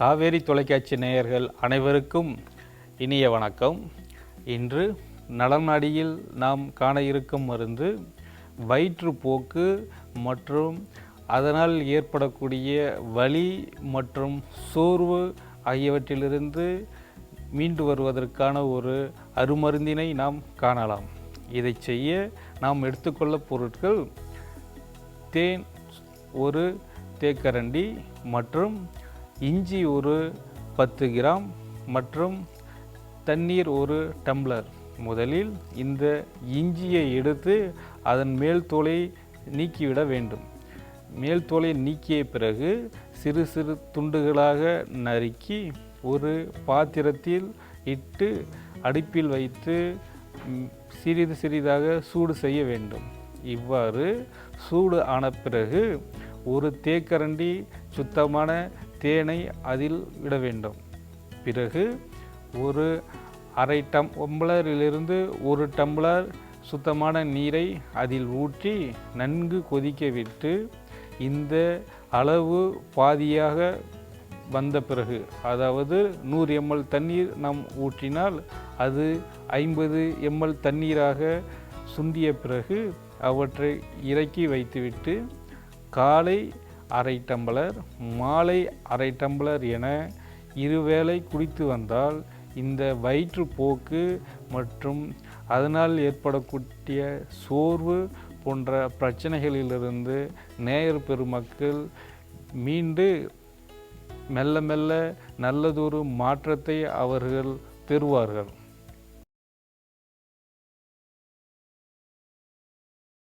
காவேரி தொலைக்காட்சி நேயர்கள் அனைவருக்கும் இனிய வணக்கம். இன்று நலநாடியில் நாம் காண இருக்கும் மருந்து வயிற்றுப்போக்கு மற்றும் அதனால் ஏற்படக்கூடிய வலி மற்றும் சோர்வு ஆகியவற்றிலிருந்து மீண்டு வருவதற்கான ஒரு அருமருந்தினை நாம் காணலாம். இதை செய்ய நாம் எடுத்துக்கொள்ள பொருட்கள் தேன் ஒரு தேக்கரண்டி மற்றும் இஞ்சி ஒரு 10 கிராம் மற்றும் தண்ணீர் ஒரு டம்ளர். முதலில் இந்த இஞ்சியை எடுத்து அதன் மேல் தோலை நீக்கிவிட வேண்டும். மேல் தோலை நீக்கிய பிறகு சிறு சிறு துண்டுகளாக நறுக்கி ஒரு பாத்திரத்தில் இட்டு அடுப்பில் வைத்து சிறிது சிறிதாக சூடு செய்ய வேண்டும். இவ்வாறு சூடு ஆன பிறகு ஒரு தேக்கரண்டி சுத்தமான தேனை அதில் விட வேண்டும். பிறகு ஒரு அரை டம்ளரிலிருந்து ஒரு டம்ளர் சுத்தமான நீரை அதில் ஊற்றி நன்கு கொதிக்க விட்டு இந்த அளவு பாதியாக வந்த பிறகு, அதாவது 100 ml தண்ணீர் நாம் ஊற்றினால் அது 50 ml தண்ணீராக சுண்டிய பிறகு அவற்றை இறக்கி வைத்துவிட்டு காலை அரை டம்ளர் மாலை அரை டம்ளர் என இருவேளை குடித்து வந்தால் இந்த வயிற்றுப்போக்கு மற்றும் அதனால் ஏற்படக்கூடிய சோர்வு போன்ற பிரச்சனைகளிலிருந்து நேயர் பெருமக்கள் மீண்டு மெல்ல மெல்ல நல்லதொரு மாற்றத்தை அவர்கள் பெறுவார்கள்.